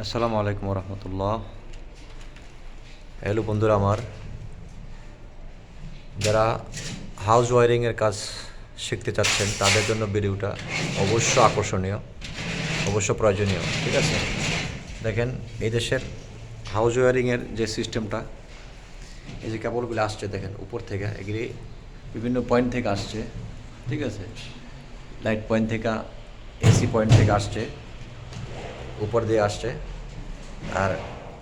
আসসালামু আলাইকুম রহমতুল্লাহ। হ্যালো বন্ধুরা আমার, যারা হাউস ওয়ারিংয়ের কাজ শিখতে চাচ্ছেন তাদের জন্য ভিডিওটা অবশ্য আকর্ষণীয়, অবশ্য প্রয়োজনীয়। ঠিক আছে, দেখেন এই দেশের হাউস ওয়ারিংয়ের যে সিস্টেমটা, এই যে কেবলগুলো আসছে দেখেন উপর থেকে, এগুলি বিভিন্ন পয়েন্ট থেকে আসছে। ঠিক আছে, লাইট পয়েন্ট থেকে, এসি পয়েন্ট থেকে আসছে, উপর দিয়ে আসছে, আর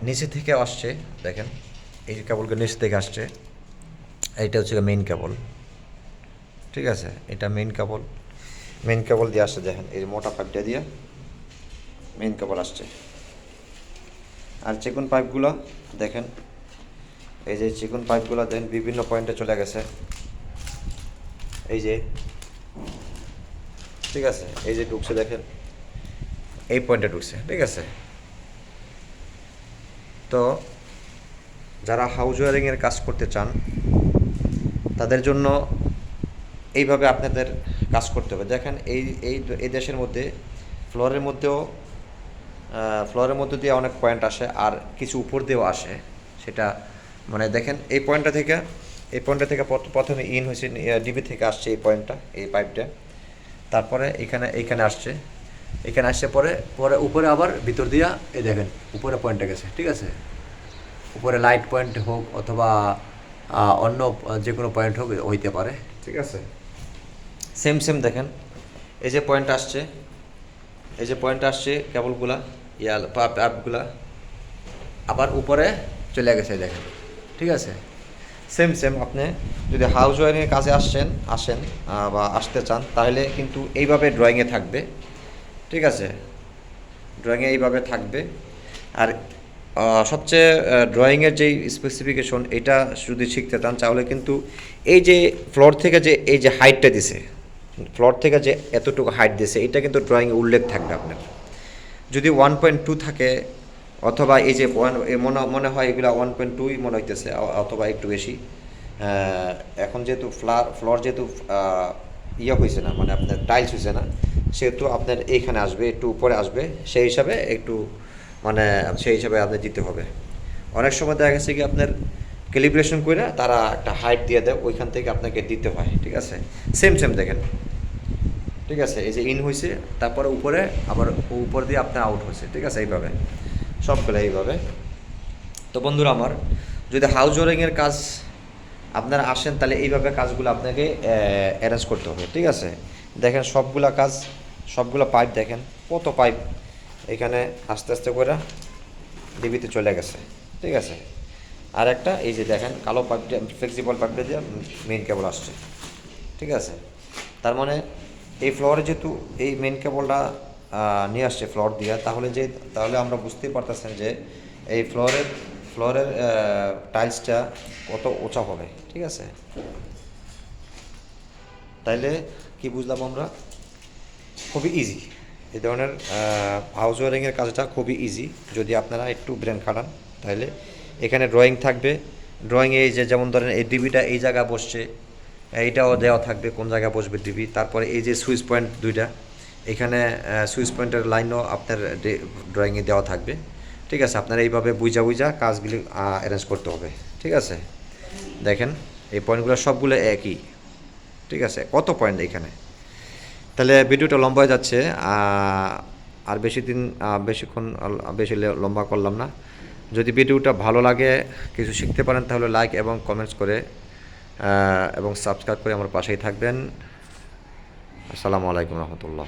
নিচে থেকে আসছে। দেখেন এই কেবলকে নিচ থেকে আসছে, এইটা হচ্ছে মেইন কেবল। ঠিক আছে, এটা মেইন কেবল, মেইন কেবল দিয়ে আসছে। দেখেন এই মোটা পাইপটা দিয়ে মেইন কেবল আসছে। আর চিকন পাইপগুলো দেখেন, এই যে চিকন পাইপগুলো দেন বিভিন্ন পয়েন্টে চলে গেছে। এই যে, ঠিক আছে, এই যে ঢুকছে দেখেন, এই পয়েন্টে ঢুকছে। ঠিক আছে, তো যারা হাউস ওয়ারিংয়ের কাজ করতে চান তাদের জন্য এইভাবে আপনাদের কাজ করতে হবে। দেখেন এই এই এই দেশের মধ্যে ফ্লোরের মধ্যেও ফ্লোরের মধ্যে দিয়ে অনেক পয়েন্ট আসে, আর কিছু উপর দিয়েও আসে। সেটা মানে দেখেন এই পয়েন্টটা থেকে প্রথমে ইন হয়েছে, ডিবি থেকে আসছে এই পয়েন্টটা, এই পাইপটা, তারপরে এইখানে আসছে, এখানে আসছে, পরে পরে উপরে আবার ভিতর দিয়া এই দেখেন উপরে পয়েন্টটা গেছে। ঠিক আছে, উপরে লাইট পয়েন্ট হোক অথবা অন্য যে কোনো পয়েন্ট হোক হইতে পারে। ঠিক আছে, সেম সেম দেখেন এই যে পয়েন্ট আসছে, এই যে পয়েন্ট আসছে কেবলগুলা, পাইপগুলা আবার উপরে চলে গেছে দেখেন। ঠিক আছে, সেম সেম আপনি যদি হাউস ওয়ারিংয়ের কাজে আসেন বা আসতে চান, তাহলে কিন্তু এইভাবে ড্রয়িংয়ে থাকবে। ঠিক আছে, ড্রয়িংয়ে এইভাবে থাকবে। আর সবচেয়ে ড্রয়িংয়ের যেই স্পেসিফিকেশন, এটা যদি শিখতে চান তাহলে কিন্তু এই যে ফ্লোর থেকে যে এই যে হাইটটা দিছে, ফ্লোর থেকে যে এতটুকু হাইট দিছে, এটা কিন্তু ড্রয়িংয়ে উল্লেখ থাকবে আপনার। যদি 1.2 থাকে, অথবা এই যে মনে হয় এগুলো 1.2 মনে হইতেছে, অথবা একটু বেশি। এখন যেহেতু ফ্লোর যেহেতু ইয়ে হয়েছে না, মানে আপনার টাইলস হয়েছে না, সেহেতু আপনার এইখানে আসবে, একটু উপরে আসবে, সেই হিসাবে একটু মানে সেই হিসাবে আপনার দিতে হবে। অনেক সময় দেখা গেছে কি আপনার ক্যালিব্রেশন করে তারা একটা হাইট দিয়ে দেয়, ওইখান থেকে আপনাকে দিতে হয়। ঠিক আছে, সেম সেম দেখেন। ঠিক আছে, এই যে ইন হয়েছে, তারপরে উপরে আবার উপর দিয়ে আপনার আউট হয়েছে। ঠিক আছে, এইভাবে সবগুলো এইভাবে। তো বন্ধুরা আমার, যদি হাউস ওয়ারিংয়ের কাজ আপনারা আসেন তাহলে এইভাবে কাজগুলো আপনাকে অ্যারেঞ্জ করতে হবে। ঠিক আছে, দেখেন সবগুলো পাইপ দেখেন, কত পাইপ এখানে আস্তে আস্তে করে ডিবিতে চলে গেছে। ঠিক আছে, আর একটা এই যে দেখেন কালো পাইপটা, ফ্লেক্সিবল পাইপটা দিয়ে মেইন কেবল আসছে। ঠিক আছে, তার মানে এই ফ্লোরে যেহেতু এই মেইন কেবলটা নিয়ে আসছে ফ্লোর দিয়ে, তাহলে আমরা বুঝতেই পারতেছেন যে এই ফ্লোরের টাইলসটা কত উঁচা হবে। ঠিক আছে, তাইলে কি বুঝলাম আমরা, খুবই ইজি এই ধরনের হাউস ওয়ারিংয়ের কাজটা খুবই ইজি যদি আপনারা একটু ব্রেন খাটান। তাহলে এখানে ড্রয়িং থাকবে, ড্রয়িংয়ে এই যে যেমন ধরেন এই ডিবিটা এই জায়গা বসছে, এইটাও দেওয়া থাকবে কোন জায়গায় বসবে ডিবি। তারপরে এই যে সুইচ পয়েন্ট দুইটা, এখানে সুইচ পয়েন্টের লাইনও আপনার ড্রয়িংয়ে দেওয়া থাকবে। ঠিক আছে, আপনারা এইভাবে বুঝা কাজগুলি অ্যারেঞ্জ করতে হবে। ঠিক আছে, দেখেন এই পয়েন্টগুলো সবগুলো একই। ঠিক আছে, কত পয়েন্ট এখানে। তাহলে ভিডিওটা লম্বা হয়ে যাচ্ছে, আর বেশি লম্বা করলাম না। যদি ভিডিওটা ভালো লাগে, কিছু শিখতে পারেন, তাহলে লাইক এবং কমেন্টস করে এবং সাবস্ক্রাইব করে আমার পাশেই থাকবেন। আসসালামু আলাইকুম রহমতুল্লাহ।